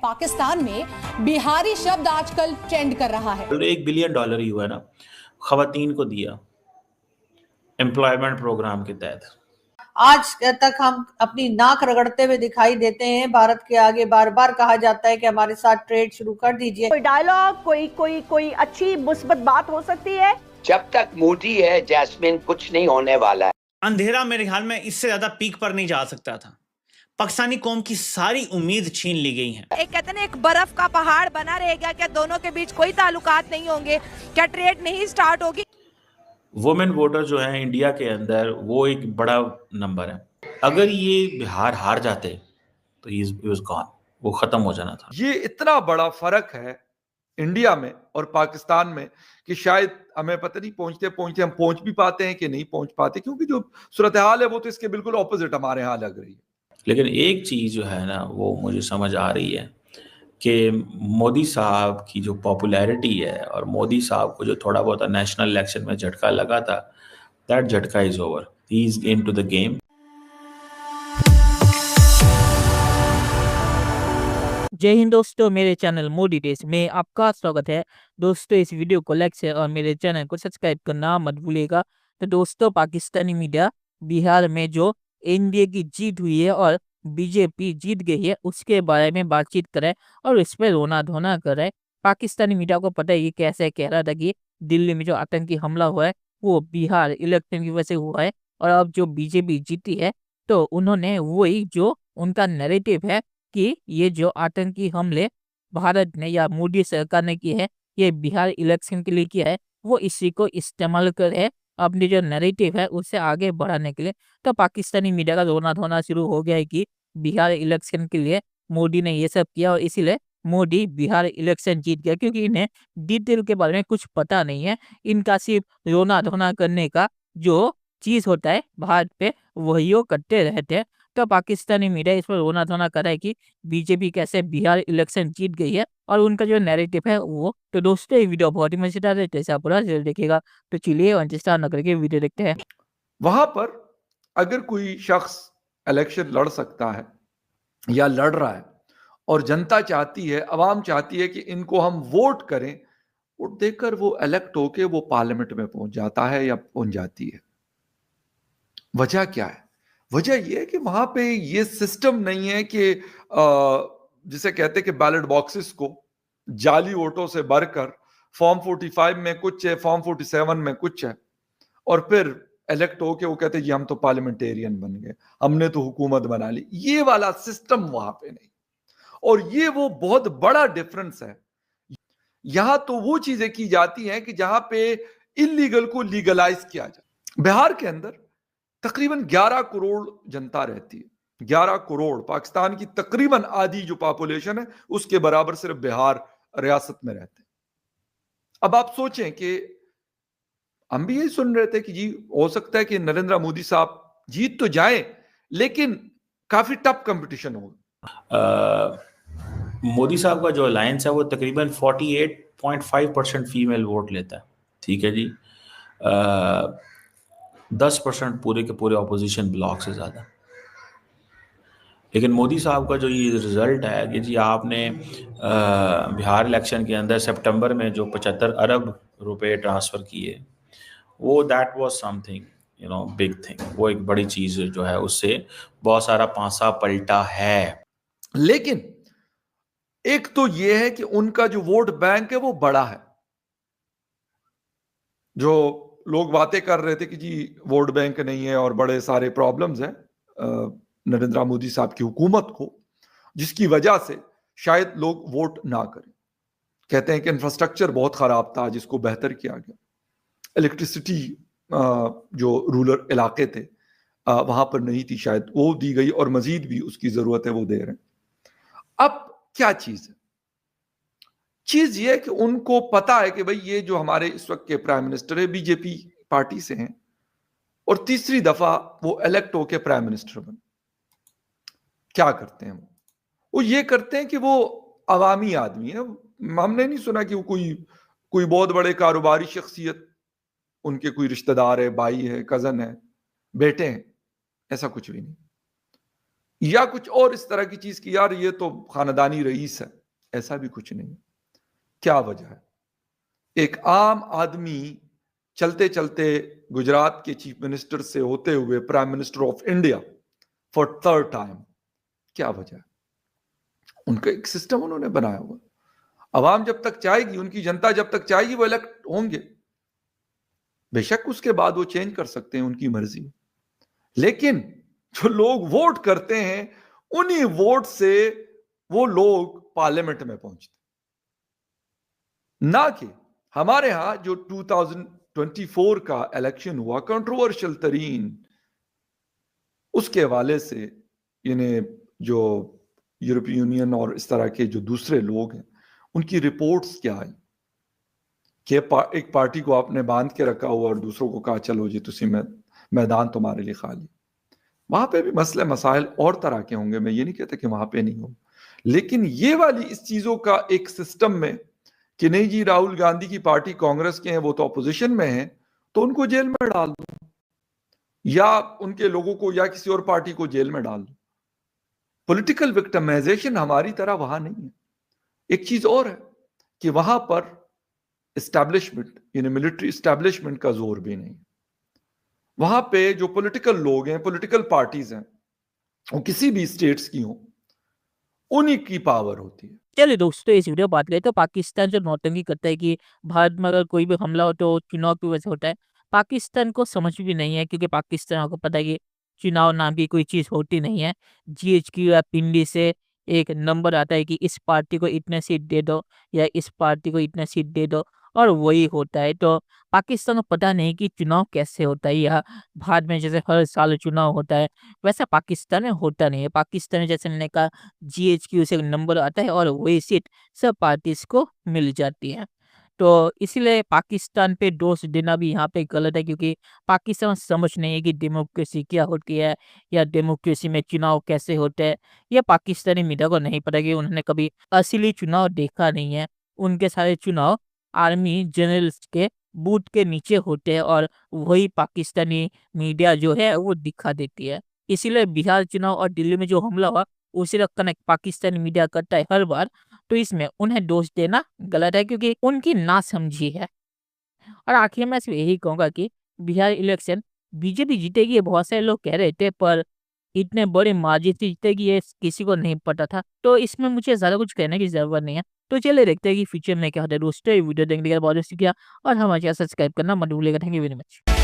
पाकिस्तान में बिहारी शब्द आजकल ट्रेंड कर रहा है। $1 बिलियन ही हुआ ना, खवातीन को दिया एम्प्लॉयमेंट प्रोग्राम के तहत। आज तक हम अपनी नाक रगड़ते हुए दिखाई देते हैं। भारत के आगे बार बार कहा जाता है कि हमारे साथ ट्रेड शुरू कर दीजिए। कोई डायलॉग, कोई अच्छी मुस्बत बात हो सकती है। जब तक मोदी है जैस्मिन, कुछ नहीं होने वाला है। अंधेरा मेरे ख्याल में इससे ज्यादा पीक पर नहीं जा सकता था। पाकिस्तानी कौम की सारी उम्मीद छीन ली गई है। एक कहते हैं एक बर्फ का पहाड़ बना रहेगा, क्या दोनों के बीच कोई ताल्लुकात नहीं होंगे, क्या ट्रेड नहीं स्टार्ट होगी। वुमेन वोटर जो है इंडिया के अंदर वो एक बड़ा नंबर है। अगर ये बिहार हार जाते तो ही वाज गॉन, वो खत्म हो जाना था। ये इतना बड़ा फर्क है इंडिया में और पाकिस्तान में कि शायद हमें पता नहीं पहुंचते पहुंचते हम पहुंच भी पाते हैं कि नहीं पहुंच पाते, क्योंकि जो सूरत हाल है वो तो इसके बिल्कुल ऑपोजिट हमारे यहाँ लग रही है। लेकिन एक चीज जो है ना वो मुझे समझ आ रही है कि मोदी साहब की जो पॉपुलैरिटी है और मोदी साहब को जो थोड़ा बहुत नेशनल इलेक्शन में झटका लगा था, दैट झटका is over, he is into the game. जय हिंद दोस्तों, मेरे चैनल मोदी देश में आपका स्वागत है। दोस्तों इस वीडियो को लाइक शेयर और मेरे चैनल को सब्सक्राइब करना मत भूलिएगा। तो दोस्तों पाकिस्तानी मीडिया बिहार में जो एनडीए की जीत हुई है और बीजेपी जीत गई है उसके बारे में बातचीत करें और इस पर रोना धोना करें। पाकिस्तानी मीडिया को पता है ये कैसे कह रहा था कि दिल्ली में जो आतंकी हमला हुआ है वो बिहार इलेक्शन की वजह से हुआ है, और अब जो बीजेपी जीती है तो उन्होंने वही जो उनका नैरेटिव है कि ये जो आतंकी हमले भारत ने या मोदी सरकार ने किए हैं ये बिहार इलेक्शन के लिए किया है, वो इसी को इस्तेमाल कर है अपनी जो नैरेटिव है उसे आगे बढ़ाने के लिए। तो पाकिस्तानी मीडिया का रोना धोना शुरू हो गया है कि बिहार इलेक्शन के लिए मोदी ने ये सब किया और इसीलिए मोदी बिहार इलेक्शन जीत गया, क्योंकि इन्हें डिटेल के बारे में कुछ पता नहीं है। इनका सिर्फ रोना धोना करने का जो चीज होता है भारत पे वही वो करते रहते हैं। तो पाकिस्तानी मीडिया इस पर रोना धोना कर रहा है कि बीजेपी कैसे बिहार इलेक्शन जीत गई है और उनका जो नैरेटिव है वो। तो दोस्तों ये वीडियो बहुत ही मजेदार है, जैसे आप पूरा जरूर देखिएगा। तो चलिए इंतजार न करके वीडियो देखते हैं। वहां पर अगर कोई शख्स इलेक्शन लड़ सकता है या लड़ रहा है और जनता चाहती है, अवाम चाहती है कि इनको हम वोट करें, वोट देकर वो इलेक्ट होके वो पार्लियामेंट में पहुंच जाता है या पहुंच जाती है। वजह क्या है? वजह यह है कि वहां पे ये सिस्टम नहीं है कि जिसे कहते हैं कि बैलेट बॉक्सेस को जाली वोटों से भरकर फॉर्म 45 में कुछ है, फॉर्म 47 में कुछ है, और फिर इलेक्ट होके वो कहते हैं जी हम तो पार्लियामेंटेरियन बन गए, हमने तो हुकूमत बना ली। ये वाला सिस्टम वहां पे नहीं, और ये वो बहुत बड़ा डिफरेंस है। यहां तो वो चीजें की जाती हैं कि जहां पे इलीगल को लीगलाइज किया जाए। बिहार के अंदर तकरीबन 11 करोड़ जनता रहती है। 11 करोड़, पाकिस्तान की तकरीबन आधी जो पॉपुलेशन है उसके बराबर सिर्फ बिहार रियासत में रहते हैं। अब आप सोचें कि हम भी यही सुन रहे थे कि जी हो सकता है कि नरेंद्र मोदी साहब जीत तो जाए लेकिन काफी टफ कंपटीशन होगा। मोदी साहब का जो अलायंस है वो तकरीबन 48.5% फीमेल वोट लेता है, ठीक है जी। 10% पूरे के पूरे अपोजिशन ब्लॉक से ज़्यादा। लेकिन मोदी साहब का जो ये रिजल्ट है कि जी आपने बिहार इलेक्शन के अंदर सितंबर में जो 75 अरब रुपए ट्रांसफ़र किए, वो that was something big thing. वो एक बड़ी चीज़ जो है उससे बहुत सारा पासा पलटा है। लेकिन एक तो ये है कि उनका जो वोट बैंक है वो बड़ा है। जो लोग बातें कर रहे थे कि जी वोट बैंक नहीं है और बड़े सारे प्रॉब्लम्स हैं नरेंद्र मोदी साहब की हुकूमत को, जिसकी वजह से शायद लोग वोट ना करें। कहते हैं कि इंफ्रास्ट्रक्चर बहुत खराब था जिसको बेहतर किया गया। इलेक्ट्रिसिटी जो रूरल इलाके थे वहां पर नहीं थी, शायद वो दी गई और मजीद भी उसकी जरूरत है वो दे रहे हैं। अब क्या चीज है? चीज ये है कि उनको पता है कि भाई ये जो हमारे इस वक्त के प्राइम मिनिस्टर है बीजेपी पार्टी से हैं और तीसरी दफा वो इलेक्ट होके प्राइम मिनिस्टर बने। क्या करते हैं वो ये करते हैं कि वो अवामी आदमी है। हमने नहीं सुना कि वो कोई बहुत बड़े कारोबारी शख्सियत, उनके कोई रिश्तेदार है, भाई है, कजन है, बेटे हैं, ऐसा कुछ भी नहीं। या कुछ और इस तरह की चीज की यार ये तो खानदानी रईस है, ऐसा भी कुछ नहीं। क्या वजह है? एक आम आदमी चलते चलते गुजरात के चीफ मिनिस्टर से होते हुए prime minister of India for third time, क्या वजह है? उनका एक सिस्टम उन्होंने बनाया हुआ। अवाम जब तक चाहेगी, उनकी जनता जब तक चाहेगी, वो इलेक्ट होंगे। बेशक उसके बाद वो चेंज कर सकते हैं, उनकी मर्जी। लेकिन जो लोग वोट करते हैं, उन्हीं वोट से वो लोग पार्लियामेंट में पहुंचते, ना कि हमारे यहां जो 2024 का इलेक्शन हुआ कंट्रोवर्शियल तरीन, उसके हवाले से इन्हें जो यूरोपीय यूनियन और इस तरह के जो दूसरे लोग हैं, उनकी रिपोर्ट्स क्या आई कि एक पार्टी को आपने बांध के रखा हुआ और दूसरों को कहा चलो जी तुसी मैदान तुम्हारे लिए खाली। वहां पे भी मसले मसाइल और तरह के होंगे, मैं ये नहीं कहता कि वहां पे नहीं हो, लेकिन ये वाली इस चीजों का एक सिस्टम में कि नहीं जी राहुल गांधी की पार्टी कांग्रेस के हैं, वो तो अपोजिशन में है, तो उनको जेल में डाल दो, या उनके लोगों को या किसी और पार्टी को जेल में डाल दो। पॉलिटिकल विक्टिमाइजेशन हमारी तरह वहां नहीं है। एक चीज और है कि वहां पर एस्टैब्लिशमेंट यानी मिलिट्री एस्टैब्लिशमेंट का जोर भी नहीं। वहां पे जो पॉलिटिकल लोग हैं, पॉलिटिकल पार्टीज हैं, वो किसी भी स्टेट्स की हो, उन्हीं की पावर होती है। चलिए दोस्तों, इस वीडियो बात करें तो पाकिस्तान जो नौटंकी करता है कि भारत में अगर कोई भी हमला हो तो चुनाव की वजह से होता है, पाकिस्तान को समझ भी नहीं है, क्योंकि पाकिस्तान को पता है कि चुनाव नाम की कोई चीज़ होती नहीं है। जीएचक्यू या पिंडी से एक नंबर आता है कि इस पार्टी को इतने सीट दे दो या इस पार्टी को इतने सीट दे दो, और वही होता है। तो पाकिस्तान को पता नहीं कि चुनाव कैसे होता है, या भारत में जैसे हर साल चुनाव होता है वैसा पाकिस्तान में होता नहीं है। पाकिस्तान में जैसे मैंने कहा, जीएचक्यू से एक नंबर आता है और वही सीट सब पार्टीज को मिल जाती है। तो इसीलिए पाकिस्तान पे दोष देना भी यहाँ पे गलत है, क्योंकि पाकिस्तान समझ नहीं है कि डेमोक्रेसी क्या होती है या डेमोक्रेसी में चुनाव कैसे होते हैं। ये पाकिस्तानी मीडिया को नहीं पता, कि उन्होंने कभी असली चुनाव देखा नहीं है। उनके सारे चुनाव आर्मी जनरल्स के बूथ के नीचे होते हैं, और वही पाकिस्तानी मीडिया जो है वो दिखा देती है। इसीलिए बिहार चुनाव और दिल्ली में जो हमला हुआ, उसी का कनेक्ट पाकिस्तानी मीडिया करता है हर बार। तो इसमें उन्हें दोष देना गलत है, क्योंकि उनकी नासमझी है। और आखिर में सिर्फ यही कहूंगा कि बिहार इलेक्शन बीजेपी जीतेगी, ये बहुत सारे लोग कह रहे थे, पर इतने बड़े मार्जिन से जीतेगी ये किसी को नहीं पता था। तो इसमें मुझे ज्यादा कुछ कहने की जरूरत नहीं है। तो चलिए देखते हैं कि फ्यूचर में क्या होता है। दोस्तों, वीडियो देखने के लिए बहुत शुक्रिया, और हमारे चैनल सब्सक्राइब करना मत भूलिएगा। Thank you very much.